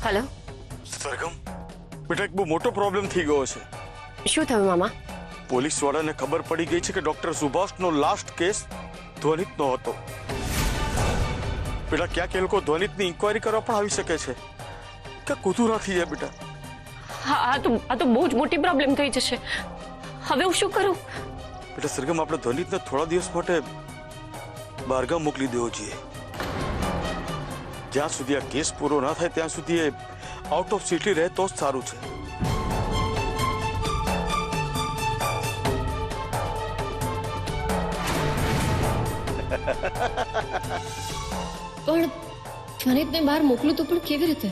Hello Sargam બેટા એક બહુ મોટો પ્રોબ્લેમ થઈ ગયો છે. શું થયું મામા? પોલીસ વાળાને ખબર પડી ગઈ છે કે ડોક્ટર સુભાષનો લાસ્ટ કેસ ધ્વનિતનો હતો. બેટા ક્યાંક એ લોકો ધ્વનિતની ઇન્ક્વાયરી કરવા પણ આવી શકે છે. ક્યાંક કૂતું ના થઈ જાય બેટા. હા આ તો બહુ જ મોટી પ્રોબ્લેમ થઈ જશે. હવે હું શું કરું? બેટા સરગમ આપણે ધ્વનિતને થોડા દિવસ માટે બહારગામ મોકલી દેવો જોઈએ. જ્યાં સુધી આ કેસ પૂરો ના થાય ત્યાં સુધી એ આઉટ ઓફ સિટી રહે તો જ સારું છે. પણ ધ્વનિતને બહાર મોકલું તો પણ કેવી રીતે?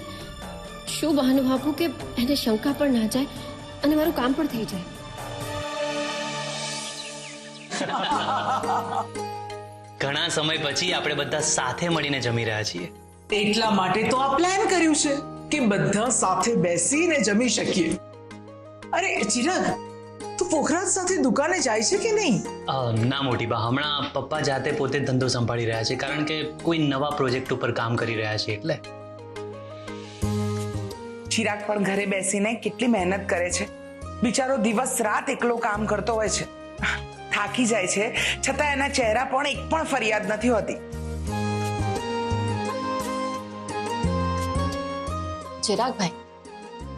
શું બહાનું આપું કે એને શંકા પણ ના જાય અને મારું કામ પણ થઈ જાય? ઘણા સમય પછી આપણે બધા સાથે મળીને જમી રહ્યા છીએ. એટલા માટે તો આ પ્લાન કર્યું છે કે બધા સાથે બેસીને જમી શકીએ. અરે ચિરાગ, તું પોખરાજ સાથે દુકાને જાય છે કે નહીં? ના મોટી બા, હમણાં પપ્પા જાતે પોતે જ ધંધો સંભાળી રહ્યા છે, કારણ કે કોઈ નવા પ્રોજેક્ટ ઉપર કામ કરી રહ્યા છે એટલે. ચિરાગ પણ ઘરે બેસીને કેટલી મહેનત કરે છે. બિચારો દિવસ રાત એકલો કામ કરતો હોય છે, થાકી જાય છે, છતાં એના ચહેરા પણ એક પણ ફરિયાદ નથી હોતી. ચિરાગભાઈ,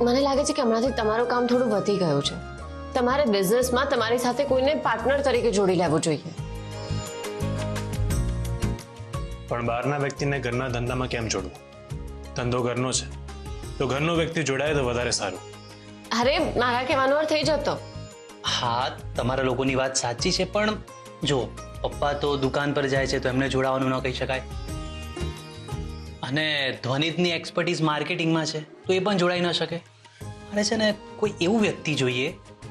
મને લાગે છે કે હમણાંથી તમારું કામ થોડું વધી ગયું છે. તમારે બિઝનેસમાં તમારી સાથે કોઈને પાર્ટનર તરીકે જોડી લેવું જોઈએ. પણ બહારના વ્યક્તિને ઘરના ધંધામાં કેમ જોડવું? ધંધો ઘરનો છે તો ઘરનો વ્યક્તિ જોડાય તો વધારે સારું. અરે મારા કહેવાનો અર્થ થઈ જતો. હા, તમારા લોકોની વાત સાચી છે, પણ જો પપ્પા તો દુકાન પર જાય છે તો એમને જોડાવાનું ન કહી શકાય. અને ધ્વનિતની એક્સપર્ટીઝ માર્કેટિંગમાં છે તો એ પણ જોડાઈ ન શકે. અને છે ને કોઈ એવું વ્યક્તિ જોઈએ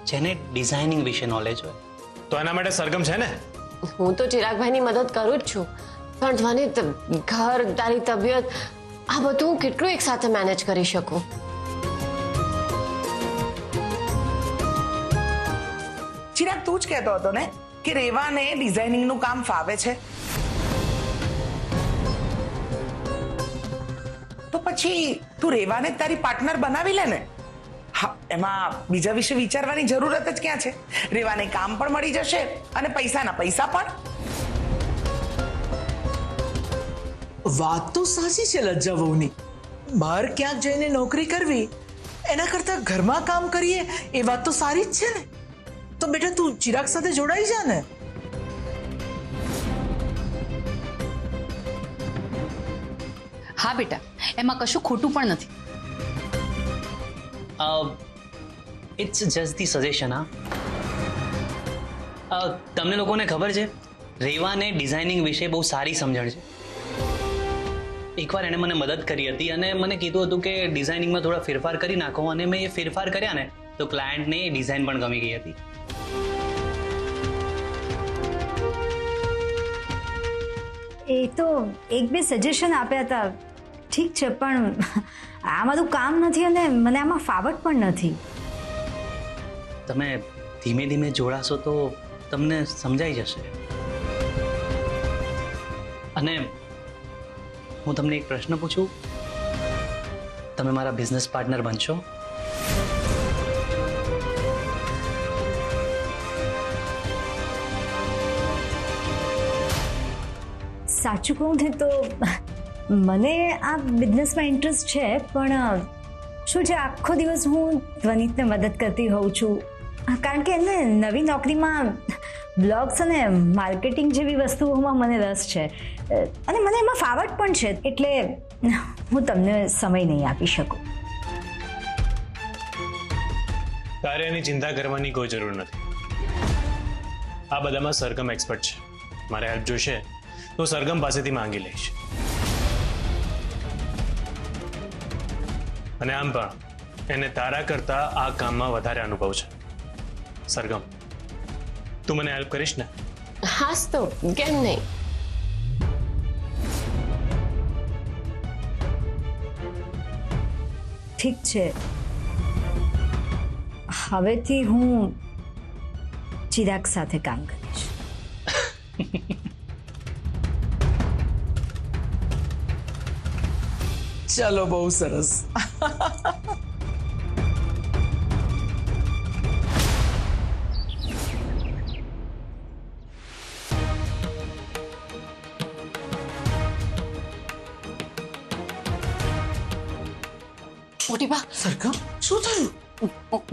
જેને ડિઝાઇનિંગ વિશે નોલેજ હોય. તો એના માટે સરગમ છે ને. હું તો ચિરાગભાઈની મદદ કરું જ છું, પણ ધ્વનિત, ઘર, તારી તબિયત, આ બધું હું કેટલું એક સાથે મેનેજ કરી શકું? ચિરાગ, તું જ કહેતો હતો ને કે રેવાને ડિઝાઇનિંગનું કામ ફાવે છે, તો પછી તું રેવાને તારી પાર્ટનર બનાવી લે ને. હા, એમાં બીજા વિશે વિચારવાની જરૂરત જ ક્યાં છે? રેવાને કામ પણ મળી જશે અને પૈસાના પૈસા પણ. વાત તો સાચી છે લજ્જા વહુની. બહાર ક્યાંક જઈને નોકરી કરવી એના કરતા ઘરમાં કામ કરીએ એ વાત તો સારી જ છે ને. તો બેટા તું ચિરાગ સાથે જોડાઈ જા ને. હા બેટા, એમાં કશું ખોટું પણ નથી. It's just the suggestion. હા, તમને લોકોને ખબર છે રેવાને ડિઝાઇનિંગ વિશે બહુ સારી સમજણ છે. એકવાર એણે મને મદદ કરી હતી અને મને કીધું હતું કે ડિઝાઇનિંગમાં થોડા ફેરફાર કરી નાખો, અને મેં એ ફેરફાર કર્યા ને તો ક્લાયન્ટને એ ડિઝાઇન પણ ગમી ગઈ હતી. એ તો એક બે સજેશન આપ્યા હતા, ઠીક છે, પણ આ મારું કામ નથી અને મને આમાં ફાવટ પણ નથી. તમે ધીમે ધીમે જોડાશો તો તમને સમજાઈ જશે. અને હું તમને એક પ્રશ્ન પૂછું, તમે મારા બિઝનેસ પાર્ટનર બનશો? સાચું કહું ને તો મને આ બિઝનેસમાં ઇન્ટરેસ્ટ છે, પણ શું છે, આખો દિવસ હું ધ્વનિતને મદદ કરતી હોઉં છું, કારણ કે એને નવી નોકરીમાં બ્લોગ્સ અને માર્કેટિંગ જેવી વસ્તુઓમાં મને રસ છે અને મને એમાં ફાવટ પણ છે, એટલે હું તમને સમય નહીં આપી શકું. તારે એની ચિંતા કરવાની કોઈ જરૂર નથી. આ બધામાં સરગમ એક્સપર્ટ છે. મારે હેલ્પ જોશે તો સરગમ પાસેથી માંગી લઈશ. અને આમ પણ એને તારા કરતા આ કામમાં વધારે અનુભવ છે. સરગમ, તું મને હેલ્પ કરીશ ને? હાસ તો, કેમ નહીં? ઠીક છે, હવેથી હું ચિરાગ સાથે કામ કરીશ. ચલો બહુ સરસ. મોટી બા, સરગમ શું થયું?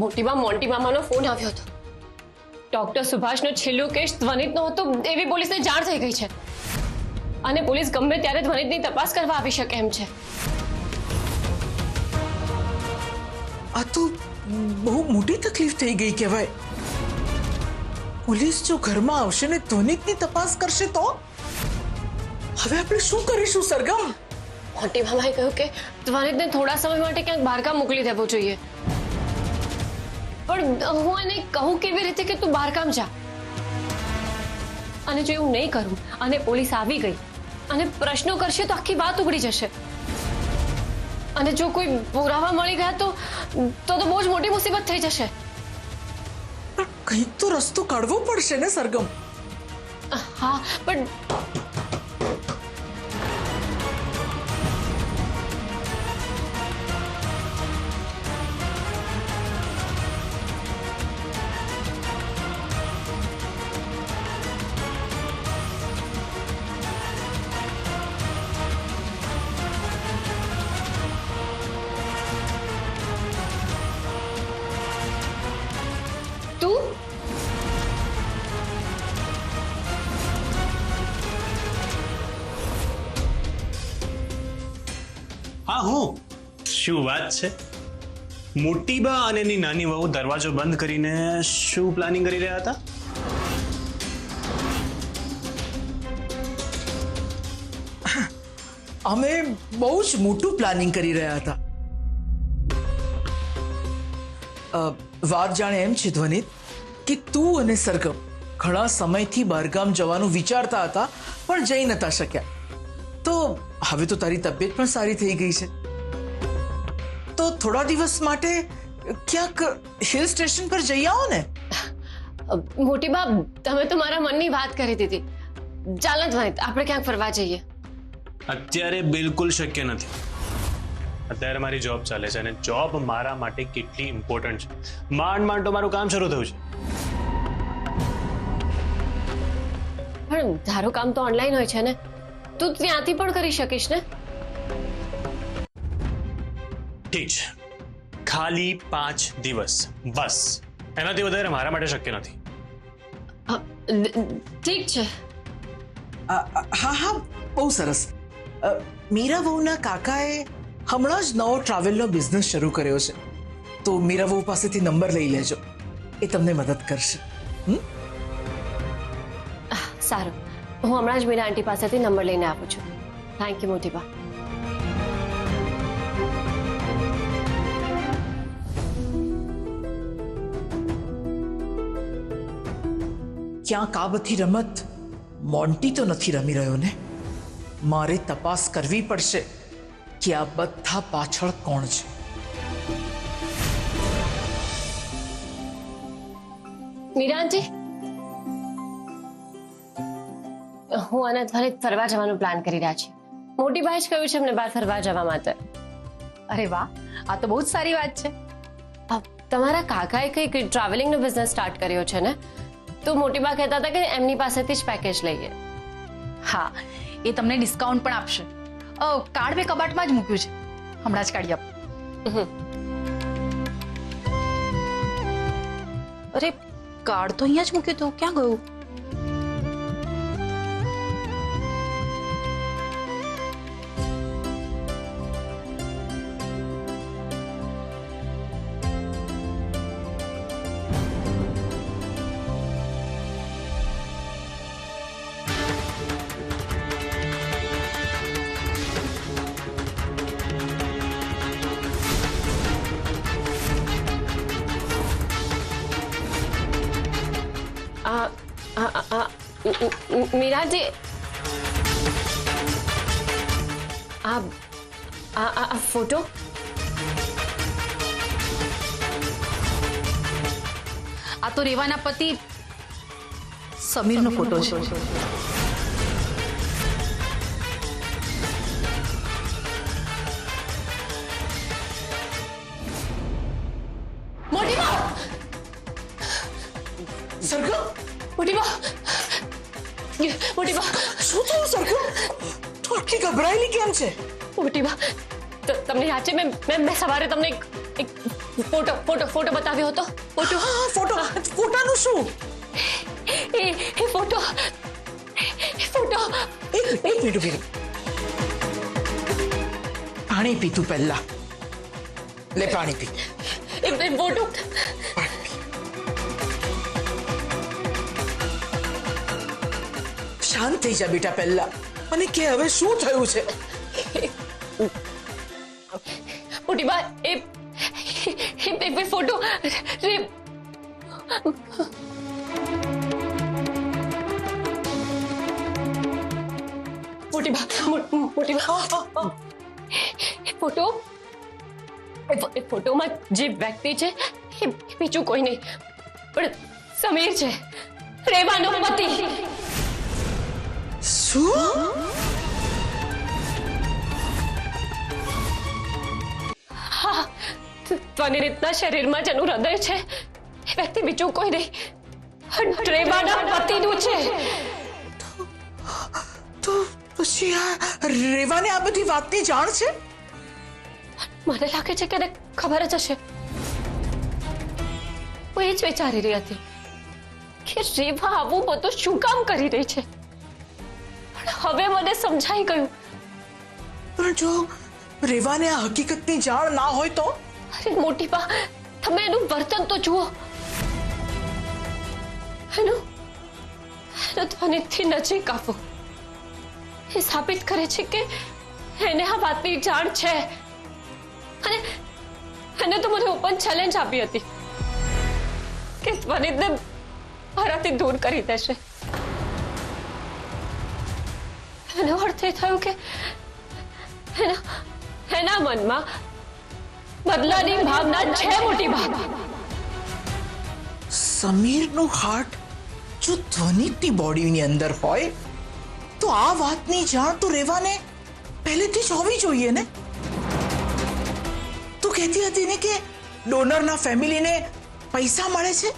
મોટી બા, મોન્ટી મામાનો ફોન આવ્યો હતો. ડોક્ટર સુભાષનો છેલ્લો કેસ ધ્વનિતનો હતો એવી પોલીસને જાણ થઈ ગઈ છે અને પોલીસ ગમે ત્યારે ધ્વનિતની તપાસ કરવા આવી શકે એમ છે. આ તો બહુ મોટી તકલીફ થઈ ગઈ કહેવાય. પોલીસ જો ઘરમાં આવશે ને ધ્વનિતની તપાસ કરશે તો હવે આપણે શું કરીશું સરગમ? મોટી મામાએ કહ્યું કે ધ્વનિતને થોડા સમય માટે ક્યાંક બહારગામ મોકલી દેવો જોઈએ. પણ હું એને કહું કેવી રીતે કે તું બહારગામ જા? અને જો એવું નહીં કરું અને પોલીસ આવી ગઈ અને પ્રશ્નો કરશે તો આખી વાત ઉગડી જશે. અને જો કોઈ પુરાવા મળી ગયા તો બહુ જ મોટી મુસીબત થઈ જશે. પણ કંઈક તો રસ્તો કાઢવો પડશે ને સરગમ. હા, પણ તું હા હું શું વાત છે? મોટી બા અને એની નાની વહુ દરવાજો બંધ કરીને શું પ્લાનિંગ કરી રહ્યા હતા? અમે બહુ જ મોટું પ્લાનિંગ કરી રહ્યા હતા. વાત જાણે એમ છે ધ્વનિત કે તું અને સરગમ ઘણા સમયથી બહારગામ જવાનું વિચારતા હતા પણ જઈ નતા શક્યા. તો હવે તો તારી તબિયત પણ સારી થઈ ગઈ છે તો થોડા દિવસ માટે ક્યાંક હિલ સ્ટેશન પર જઈ આવો ને. મોટી બા, તમે તો મારા મનની વાત કરી દીધી. ચાલ ને ધ્વનિત, આપણે ક્યાંક ફરવા જઈએ. અત્યારે બિલકુલ શક્ય નથી. અત્યારે મારી જોબ ચાલે છે અને જોબ મારા માટે કેટલી ઇમ્પોર્ટન્ટ છે. માંડ માંડ તો મારું કામ શરૂ થયું છે. પણ તારું કામ તો ઓનલાઈન હોય છે ને, તું ત્યાંથી પણ કરી શકીશ ને. ઠીક છે, ખાલી 5 દિવસ બસ. એનાથી વધારે મારા માટે શક્ય નથી. ઠીક છે. હા હા, બહુ સરસ. મીરા વહુના કાકાએ હમણાં જ નવો ટ્રાવેલનો બિઝનેસ શરૂ કર્યો છે તો મીરા વહુ પાસેથી નંબર લઈ લેજો, એ તમને મદદ કરશે. સારું, હું હમણાં જ મીરા આંટી પાસેથી નંબર લઈને આપું છું. થેન્ક યુ મોટી બા. ક્યાંક આ બધી રમત મોન્ટી તો નથી રમી રહ્યો ને? મારે તપાસ કરવી પડશે કે આ બધા પાછળ કોણ છે. મીરા આંટી, હું અને ધ્વનિત ફરવા જવાનું પ્લાન કરી રહ્યા છીએ. મોટી બાએ જ કહ્યું છે અમને બહાર ફરવા જવા માટે. અરે વાહ, આ તો બહુ જ સારી વાત છે. તમારા કાકાએ કંઈક ટ્રાવેલિંગનો બિઝનેસ સ્ટાર્ટ કર્યો છે ને, તો મોટી બા કહેતા હતા કે એમની પાસેથી જ પેકેજ લઈએ. હા, એ તમને ડિસ્કાઉન્ટ પણ આપશે. કાર્ડ મેં કબાટમાં જ મૂક્યું છે, હમણાં જ કાઢી આપો. અરે, કાર્ડ તો અહીંયા જ મૂક્યું હતું, ક્યાં ગયું? મીરાજી, આ ફોટો આ તો રેવાના પતિ સમીરનો ફોટો છે. મોટી બા શું થયું સરગમ? તું આટલી ગભરાયેલી કેમ છે? મોટી બા તમને યાદ છે મેં સવારે તમને એક ફોટો બતાવ્યો હતો. ફોટો હા, ફોટાનું શું? એ ફોટો એક મિનિટ ઉભી રહી. પાણી પી તું પહેલા. લે પાણી પી. એ ફોટો શાંત થઈ જા બેટા પહેલા. મને કે હવે શું થયું છે? મોટી બા એ ફોટો મોટી બા એ ફોટોમાં જે વ્યક્તિ છે એ બીજું કોઈ નહીં પણ સમીર છે, રેવાનો પતિ. શું? હા, ત્વની રીતના શરીરમાં જેનું હૃદય છે એ વ્યક્તિ બીજું કોઈ નહીં પણ રેવાના પતિનું છે. તો પછી આ રેવાને આ બધી વાતની જાણ છે? મને લાગે છે કે એને ખબર જ હશે. હું એ જ વિચારી રહી હતી કે રેવા આવું બધું શું કામ કરી રહી છે, પણ હવે મને સમજાઈ ગયું. પણ જો રેવાને આ હકીકતની જાણ ના હોય તો? અરે મોટી બા તમે એનું વર્તન તો જુઓ. એનું ધ્વનિથી નજીક આવો એ સાબિત કરે છે કે એને આ વાતની જાણ છે. અને એને તો મને ઓપન ચેલેન્જ આપી હતી કે ધ્વનિતને મારાથી દૂર કરી દેશે. એનો અર્થ એ થયો કે એના મનમાં બદલાની ભાવના છે. મોટી બા સમીરનું હાર્ટ જો ધ્વનિતની બોડીની અંદર હોય તો આ વાતની જાણ તો રેવાને પહેલેથી જ હોવી જોઈએ ને. તું કહેતી હતી ને કે ડોનરના ફેમિલીને પૈસા મળે છે,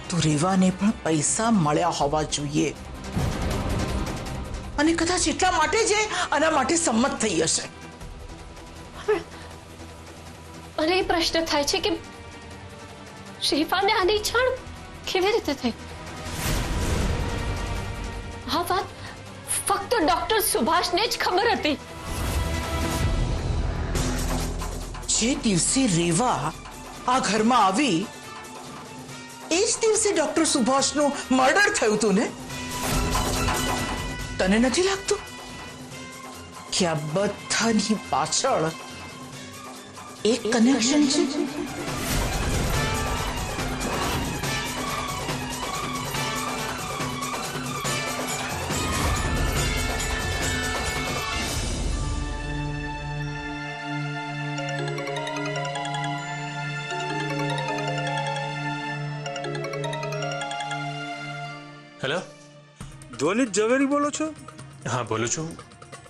તો રેવાને પણ પૈસા મળ્યા હોવા જોઈએ અને કદાચ એટલા માટે જ આના માટે સંમત થઈ હશે. મને એ પ્રશ્ન થાય છે કે શિફાને આની જાણ કેવી રીતે થઈ? આ વાત ફક્ત ડોક્ટર સુભાષને જ ખબર હતી. જે દિવસે રેવા આ ઘરમાં આવી એ જ દિવસે ડોક્ટર સુભાષનું મર્ડર થયું હતું ને? તને નથી લાગતું કે આ બધાની પાછળ એક કનેક્શન છે? હેલો. ધ્વનિત ઝવેરી બોલો છો? હા બોલું છું.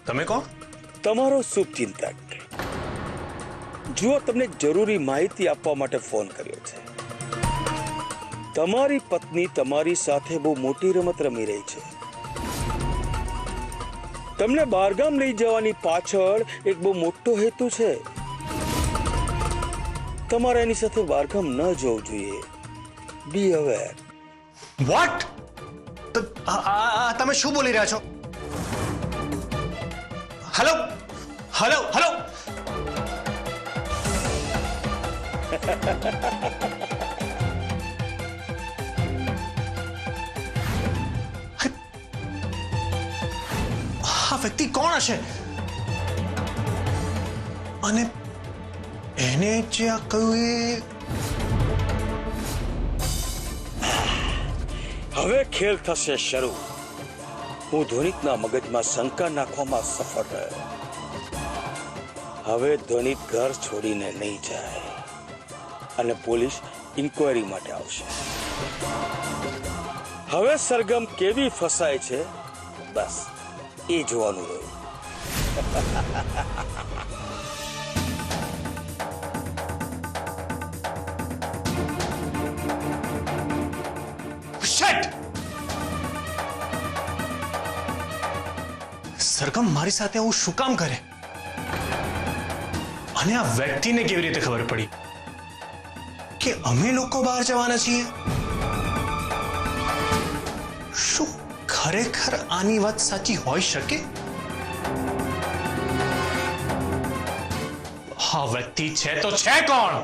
તમે કોણ? તમારો શુભચિંતક. જુઓ, તમને જરૂરી માહિતી આપવા માટે ફોન કર્યો છે. તમારી પત્ની તમારી સાથે બહુ મોટી રમત રમી રહી છે. તમને બહારગામ લઈ જવાની પાછળ એક બહુ મોટો હેતુ છે. તમારે એની સાથે બહારગામ ન જવું જોઈએ. બી અવેર. વોટ? તો તમે શું બોલી રહ્યા છો? Hello hello hello. આ વ્યક્તિ કોણ હશે અને એને જે આ કહ્યું એ? હવે ખેલ થશે શરૂ. હું ધ્વનિતના મગજમાં શંકા નાખવામાં સફળ રહ્યો. હવે ધ્વનિત ઘર છોડીને નહીં જાય અને પોલીસ ઇન્કવાયરી માટે આવશે. હવે સરગમ કેવી ફસાય છે બસ એ જોવાનું રહ્યું. શટ! સરગમ મારી સાથે આવું શું કામ કરે? અને આ વ્યક્તિને કેવી રીતે ખબર પડી કે અમે લોકો બહાર જવાના છીએ? શું ખરેખર આની વાત સાચી હોઈ શકે? હા વ્યક્તિ છે તો છે કોણ?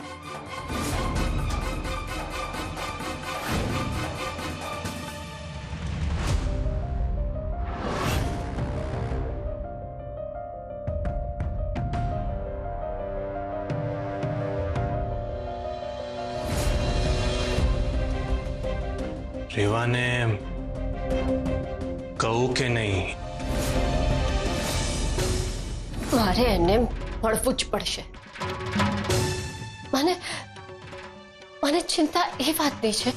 રેવાને કહું કે નહીં? મારે એને મળવું જ પડશે. મને ચિંતા એ વાતની છે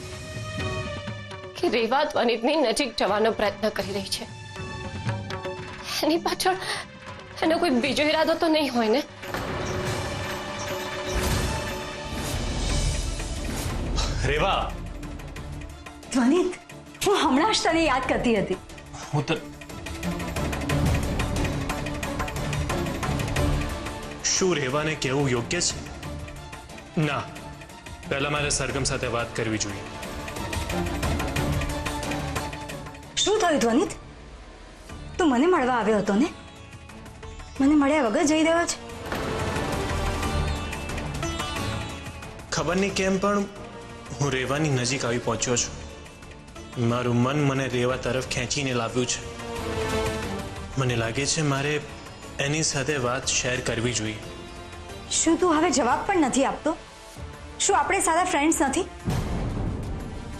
કે રેવા ધ્વનિતની નજીક જવાનો પ્રયત્ન કરી રહી છે. એની પાછળ એનો કોઈ બીજો ઈરાદો તો નહીં હોય ને? રેવા, ધ્વનિત, હું હમણાં જ તને યાદ કરતી હતી. હું તો શું રેવાને કહેવું યોગ્ય છે? ના, પહેલા મારે સરગમ સાથે વાત કરવી જોઈએ. શું થયું ધ્વનિત? તું મને મળવા આવ્યો હતો ને? મને મળ્યા વગર જઈ રહ્યો છે? ખબર નહીં કેમ પણ હું રેવાની નજીક આવી પહોંચ્યો છું. મારું મન મને રેવા તરફ ખેંચીને લાવ્યું છે. મને લાગે છે મારે એની સાથે વાત શેર કરવી જોઈએ. શું તું હવે જવાબ પણ નથી આપતો? શું આપણે સારા ફ્રેન્ડ્સ નથી?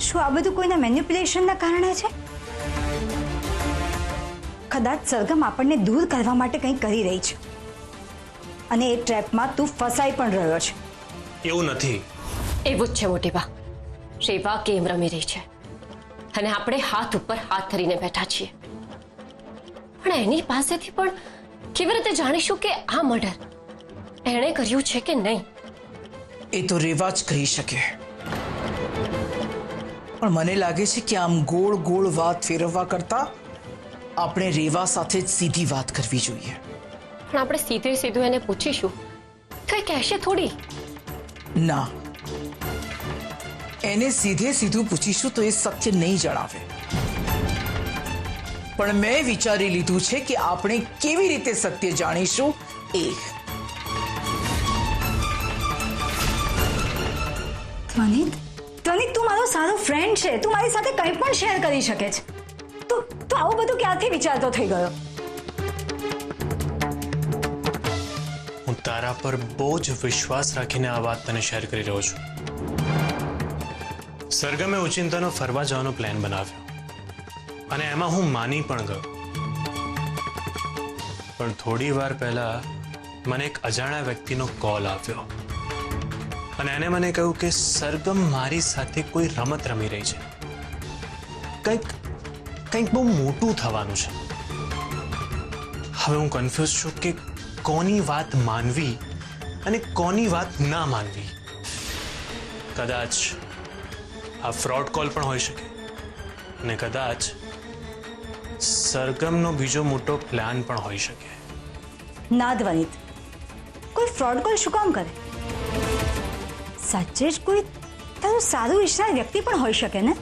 શું આ બધું કોઈના મેન્યુપ્યુલેશનના કારણે છે? કદાચ સરગમ આપણને દૂર કરવા માટે કંઈ કરી રહી છે અને એ ટ્રેપમાં તું ફસાઈ પણ રહ્યો છે. એવું નથી. એવું જ છે મોટી બા. રેવા ગેમ રમી રહી છે અને આપણે હાથ ઉપર હાથ ધરીને બેઠા છીએ. પણ એની પાસેથી પણ કેવી રીતે જાણીશું કે આ મર્ડર એણે કર્યું છે કે નહીં? એ તો રેવા જ કહી શકે. પણ મને લાગે છે કે આમ ગોળ ગોળ વાત ફેરવવા કરતા આપણે રેવા સાથે જ સીધી વાત કરવી જોઈએ. પણ આપણે સીધે સીધું એને પૂછીશું, કઈ કહેશે થોડી. ના, એને સીધે સીધું પૂછીશું તો એ સત્ય નહીં જણાવે. પણ મેં વિચારી લીધું છે કે આપણે કેવી રીતે સત્ય જાણીશું એ. ધ્વનિત, ધ્વનિત, તું મારો સારો ફ્રેન્ડ છે. તું મારી સાથે કંઈ પણ શેર કરી શકે છે. તું આવું બધું ક્યારથી વિચારતો થઈ ગયો? હું તારા પર બહુ જ વિશ્વાસ રાખીને આ વાત તને શેર કરી રહ્યો છું. સરગમે ઉચિંતાનો ફરવા જવાનો પ્લાન બનાવ્યો અને એમાં હું માની પણ ગયો. પણ થોડી વાર પહેલા મને એક અજાણ્યા વ્યક્તિનો કોલ આવ્યો અને એને મને કહ્યું કે સરગમ મારી સાથે કોઈ રમત રમી રહી છે. કંઈક બહુ મોટું થવાનું છે. હવે હું કન્ફ્યુઝ છું કે કોની વાત માનવી અને કોની વાત ના માનવી. કદાચ આ ફ્રોડ કોલ પણ હોઈ શકે અને કદાચ સરગમનો બીજો મોટો પ્લાન પણ હોઈ શકે. ના ધ્વનિત, કોઈ ફ્રોડ કોલ શું કામ કરે? સાચે જ કોઈ તારું સારું ઈચ્છનાર વ્યક્તિ પણ હોઈ શકે ને?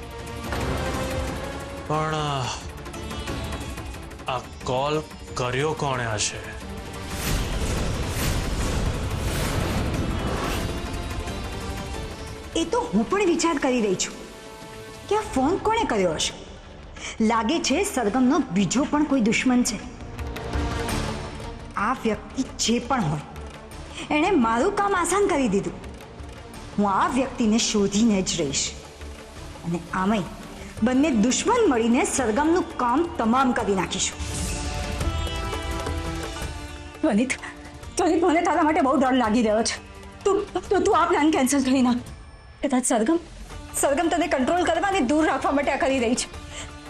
પણ આ કોલ કર્યો કોણે હશે? એ તો હું પણ વિચાર કરી રહી છું કે આ ફોન કોણે કર્યો હશે. લાગે છે સરગમનો બીજો પણ કોઈ દુશ્મન છે. આ વ્યક્તિ જે પણ હોય એણે મારું કામ આસાન કરી દીધું. હું આ વ્યક્તિને શોધીને જ રહીશ અને આમાંય બંને દુશ્મન મળીને સરગમનું કામ તમામ કરી નાખીશું. વનિત, મને તારા માટે બહુ ડર લાગી રહ્યો છે. તું આ પ્લાન કેન્સલ કરી નાખ. કદાચ સરગમ તને કંટ્રોલ કરવા અને દૂર રાખવા માટે આ કરી રહી છે.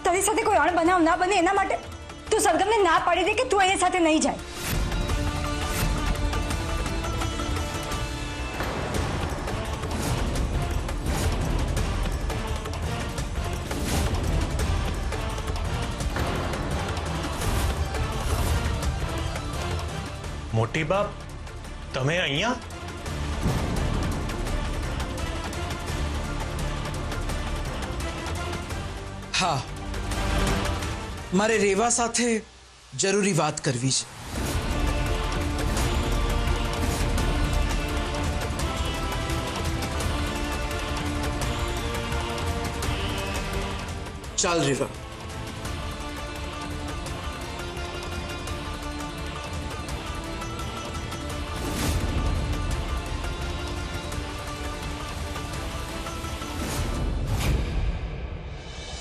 તારી સાથે કોઈ અણબનાવ ના બને એના માટે તું સરગમને ના પાડી દે કે તું એની સાથે નહીં જાય. મોટી બાપ તમે અહીંયા? હા, મારે રેવા સાથે જરૂરી વાત કરવી છે. ચાલ રેવા,